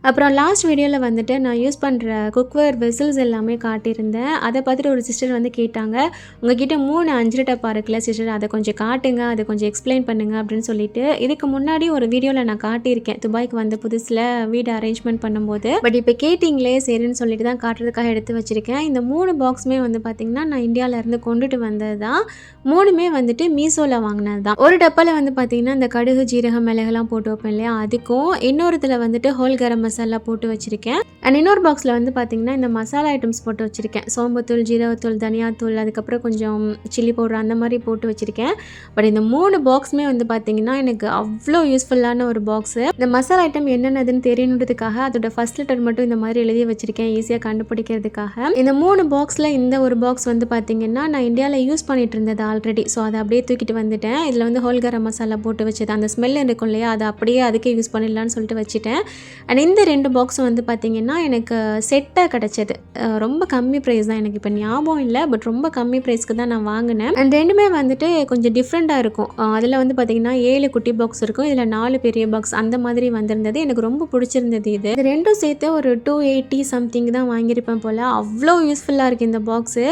அப்புறம் லாஸ்ட் வீடியோவில் வந்துட்டு நான் யூஸ் பண்ணுற குக்வேர் வெசல்ஸ் எல்லாமே காட்டியிருந்தேன். அதை பார்த்துட்டு ஒரு சிஸ்டர் வந்து கேட்டாங்க, உங்ககிட்ட 3 அஞ்சரை டப்பா இருக்குல்ல சிஸ்டர், அதை கொஞ்சம் காட்டுங்க, அதை கொஞ்சம் எக்ஸ்பிளைன் பண்ணுங்கள் அப்படின்னு சொல்லிட்டு. இதுக்கு முன்னாடி ஒரு வீடியோவில் நான் காட்டியிருக்கேன் துபாய்க்கு வந்த புதுசில் வீடு அரேஞ்ச்மெண்ட் பண்ணும்போது. பட் இப்போ கேட்டிங்களே சரின்னு சொல்லிட்டு தான் காட்டுறதுக்காக எடுத்து வச்சுருக்கேன். இந்த 3 பாக்ஸுமே வந்து பார்த்திங்கன்னா நான் இந்தியாவிலேருந்து கொண்டுட்டு வந்தது தான். 3மே வந்துட்டு மீஷோவில் வாங்கினது தான். ஒரு டப்பாவில் வந்து பார்த்திங்கன்னா இந்த கடுகு, ஜீரகம், மிளகுலாம் போட்டு வைப்பேன் இல்லையா, அதுக்கும் இன்னொருத்தில் வந்துட்டு ஹோல் கரம் மசாலா போட்டு வச்சுருக்கேன். அண்ட் இன்னொரு பாக்ஸில் வந்து பார்த்திங்கன்னா இந்த மசாலா ஐட்டம்ஸ் போட்டு வச்சுருக்கேன். சோம்புத்தூள், ஜீரகத்தூள், தனியாத்தூள், அதுக்கப்புறம் கொஞ்சம் சில்லி பவுடர் அந்த மாதிரி போட்டு வச்சுருக்கேன். பட் இந்த 3 பாக்ஸுமே வந்து பார்த்திங்கன்னா எனக்கு அவ்வளோ யூஸ்ஃபுல்லான ஒரு பாக்ஸு. இந்த மசாலா ஐட்டம் என்னென்னதுன்னு தெரியணுன்றதுக்காக அதோட ஃபஸ்ட் லெட்டர் மட்டும் இந்த மாதிரி எழுதி வச்சுருக்கேன் ஈஸியாக கண்டுபிடிக்கிறதுக்காக. இந்த 3 பாக்ஸில் இந்த ஒரு பாக்ஸ் வந்து பார்த்திங்கன்னா நான் இந்தியாவில் யூஸ் பண்ணிட்டு இருந்தது ஆல்ரெடி. ஸோ அதை அப்படியே தூக்கிட்டு வந்துட்டேன். இதில் வந்து ஹோல் கரம் மசாலா போட்டு வச்சது, அந்த ஸ்மெல் இருக்கும் இல்லையா, அதை அப்படியே அதுக்கே யூஸ் பண்ணிடலான்னு சொல்லிட்டு வச்சுட்டேன். அண்ட் இந்த 2 பாக்ஸும் வந்து பார்த்திங்கன்னா எனக்கு செட்டாக கிடச்சது. ரொம்ப கம்மி ப்ரைஸ் தான், எனக்கு இப்போ ஞாபகம் இல்லை, பட் ரொம்ப கம்மி ப்ரைஸ்க்கு தான் நான் வாங்கினேன். அண்ட் ரெண்டுமே வந்துட்டு கொஞ்சம் டிஃப்ரெண்ட்டாக இருக்கும். அதில் வந்து பார்த்திங்கன்னா 7 குட்டி பாக்ஸ் இருக்கும், இதில் 4 பெரிய பாக்ஸ் அந்த மாதிரி வந்திருந்தது. எனக்கு ரொம்ப பிடிச்சிருந்தது. இது ரெண்டும் சேர்த்து ஒரு 280 சம்திங் தான் வாங்கியிருப்பேன் போல். அவ்வளோ யூஸ்ஃபுல்லாக இருக்குது இந்த பாக்ஸு.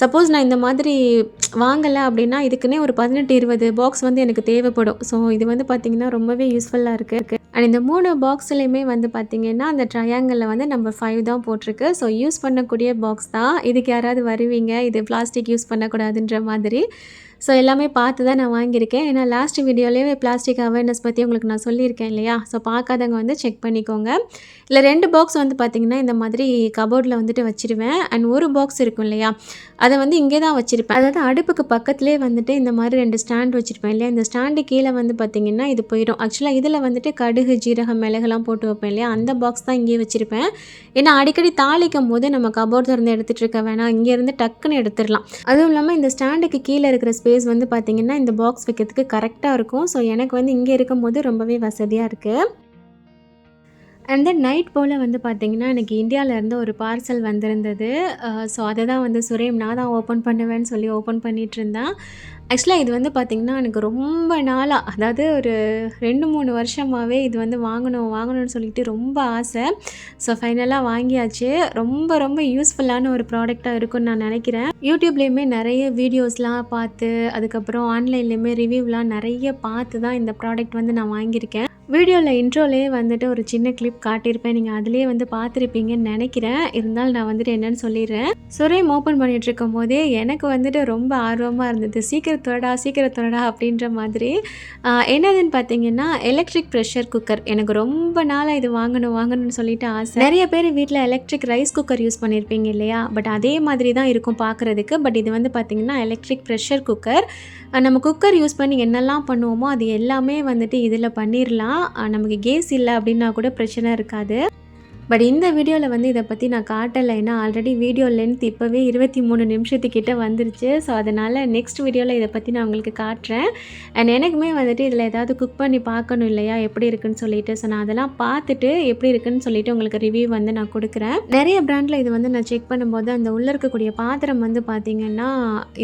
சப்போஸ் நான் இந்த மாதிரி வாங்கலை அப்படின்னா இதுக்குன்னே ஒரு 18-20 பாக்ஸ் வந்து எனக்கு தேவைப்படும். ஸோ இது வந்து பார்த்திங்கன்னா ரொம்பவே யூஸ்ஃபுல்லாக இருக்குது. அண்ட் இந்த 3 பாக்ஸ்லையுமே வந்து பார்த்திங்கன்னா அந்த ட்ரையாங்கிளில் வந்து நம்பர் 5 தான் போட்டிருக்கு. ஸோ யூஸ் பண்ணக்கூடிய பாக்ஸ் தான். இதுக்கு யாராவது வருவீங்க, இது பிளாஸ்டிக் யூஸ் பண்ணக்கூடாதுன்ற மாதிரி. ஸோ எல்லாமே பார்த்து தான் நான் வாங்கியிருக்கேன். ஏன்னா லாஸ்ட் வீடியோலேயே பிளாஸ்டிக் அவேர்னஸ் பற்றி உங்களுக்கு நான் சொல்லியிருக்கேன் இல்லையா. ஸோ பார்க்காதவங்க வந்து செக் பண்ணிக்கோங்க. இல்லை 2 பாக்ஸ் வந்து பார்த்திங்கன்னா இந்த மாதிரி கபோர்டில் வந்துட்டு வச்சுருவேன். அண்ட் ஒரு பாக்ஸ் இருக்கும் இல்லையா, அதை வந்து இங்கே தான் வச்சுருப்பேன். அதாவது அடுப்புக்கு பக்கத்துலேயே வந்துட்டு இந்த மாதிரி 2 ஸ்டாண்ட் வச்சுருப்பேன் இல்லையா. இந்த ஸ்டாண்டு கீழே வந்து பார்த்திங்கன்னா இது போயிடும். ஆக்சுவலாக இதில் வந்துட்டு கடுகு, ஜீரகம், மிளகுலாம் போட்டு வைப்பேன் இல்லையா, அந்த பாக்ஸ் தான் இங்கேயே வச்சுருப்பேன். ஏன்னா அடிக்கடி தாளிக்கும் போது நம்ம கபோர்ட் திறந்து எடுத்துகிட்டு இருக்க வேணாம், இங்கேருந்து டக்குன்னு எடுத்துடலாம். அதுவும் இல்லாமல் இந்த ஸ்டாண்டுக்கு கீழே இருக்கிற ஸ்பேஸ் வந்து பார்த்திங்கன்னா இந்த பாக்ஸ் வைக்கிறதுக்கு கரெக்டாக இருக்கும். ஸோ எனக்கு வந்து இங்கே இருக்கும்போது ரொம்பவே வசதியாக இருக்குது. அண்ட் தென் நைட் போல் வந்து பார்த்திங்கன்னா எனக்கு இந்தியாவிலேருந்து ஒரு பார்சல் வந்திருந்தது. ஸோ அதை தான் வந்து சுரேம் நான் தான் ஓப்பன் பண்ணுவேன்னு சொல்லி ஓப்பன் பண்ணிகிட்ருந்தேன். ஆக்சுவலாக இது வந்து பார்த்திங்கன்னா எனக்கு ரொம்ப நாளாக, அதாவது ஒரு 2-3 வருஷமாகவே இது வந்து வாங்கணும்னு சொல்லிட்டு ரொம்ப ஆசை. ஸோ ஃபைனலாக வாங்கியாச்சு. ரொம்ப ரொம்ப யூஸ்ஃபுல்லான ஒரு ப்ராடக்டாக இருக்கும்னு நான் நினைக்கிறேன். யூடியூப்லேயுமே நிறைய வீடியோஸ்லாம் பார்த்து, அதுக்கப்புறம் ஆன்லைன்லேயுமே ரிவ்யூலாம் நிறைய பார்த்து தான் இந்த ப்ராடக்ட் வந்து நான் வாங்கியிருக்கேன். வீடியோவில் இன்ட்ரோலேயே வந்துட்டு ஒரு சின்ன கிளிப் காட்டியிருப்பேன், நீங்கள் அதிலே வந்து பார்த்துருப்பீங்கன்னு நினைக்கிறேன். இருந்தாலும் நான் வந்துட்டு என்னென்னு சொல்லிடுறேன். சுரேம் ஓப்பன் பண்ணிகிட்டு இருக்கும் போதே எனக்கு வந்துட்டு ரொம்ப ஆர்வமாக இருந்தது. சீக்கிரம் தொடடா அப்படின்ற மாதிரி. என்னதுன்னு பார்த்தீங்கன்னா எலக்ட்ரிக் ப்ரெஷர் குக்கர். எனக்கு ரொம்ப நாளாக இது வாங்கணும்னு சொல்லிட்டு ஆசை. நிறைய பேர் வீட்டில் எலக்ட்ரிக் ரைஸ் குக்கர் யூஸ் பண்ணியிருப்பீங்க இல்லையா, பட் அதே மாதிரி தான் இருக்கும் பார்க்குறதுக்கு. பட் இது வந்து பார்த்திங்கன்னா எலக்ட்ரிக் ப்ரெஷர் குக்கர். நம்ம குக்கர் யூஸ் பண்ணி என்னெல்லாம் பண்ணுவோமோ அது எல்லாமே வந்துட்டு இதில் பண்ணிடலாம். நமக்கு கேஸ் இல்லை அப்படின்னா கூட பிரச்சனை இருக்காது. பட் இந்த வீடியோவில் வந்து இதை பற்றி நான் காட்டலை. ஏன்னா ஆல்ரெடி வீடியோ லென்த் இப்போவே 23 நிமிஷத்துக்கிட்ட வந்துருச்சு. ஸோ அதனால் நெக்ஸ்ட் வீடியோவில் இதை பற்றி நான் உங்களுக்கு காட்டுறேன். அண்ட் எனக்குமே வந்துட்டு இதில் ஏதாவது குக் பண்ணி பார்க்கணும் இல்லையா, எப்படி இருக்குன்னு சொல்லிட்டு. ஸோ நான் அதெல்லாம் பார்த்துட்டு எப்படி இருக்குன்னு சொல்லிட்டு உங்களுக்கு ரிவ்யூ வந்து நான் கொடுக்குறேன். நிறைய பிராண்டில் இது வந்து நான் செக் பண்ணும்போது அந்த உள்ளே இருக்கக்கூடிய பாத்திரம் வந்து பார்த்திங்கன்னா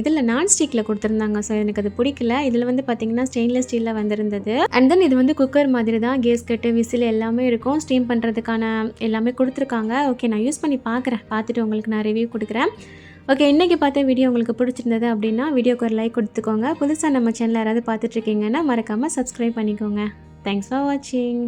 இதில் நான்ஸ்டிக்கில் கொடுத்துருந்தாங்க. ஸோ எனக்கு அது பிடிக்கல. இதில் வந்து பார்த்திங்கன்னா ஸ்டெயின்லெஸ் ஸ்டீலில் வந்திருந்தது. அண்ட் தென் இது வந்து குக்கர் மாதிரி தான், கேஸ் கட்டு, விசில் எல்லாமே இருக்கும். ஸ்டீம் பண்ணுறதுக்கான எல்லாமே கொடுத்துருக்காங்க. ஓகே, நான் யூஸ் பண்ணி பார்க்குறேன். பார்த்துட்டு உங்களுக்கு நான் ரிவ்யூ கொடுக்குறேன். ஓகே, இன்றைக்கி பார்த்த வீடியோ உங்களுக்கு பிடிச்சிருந்தது அப்படின்னா வீடியோக்கு ஒரு லைக் கொடுத்துக்கோங்க. புதுசாக நம்ம சேனல் யாராவது பார்த்துட்ருக்கீங்கன்னா மறக்காமல் சப்ஸ்கிரைப் பண்ணிக்கோங்க. தேங்க்ஸ் ஃபார் வாட்சிங்.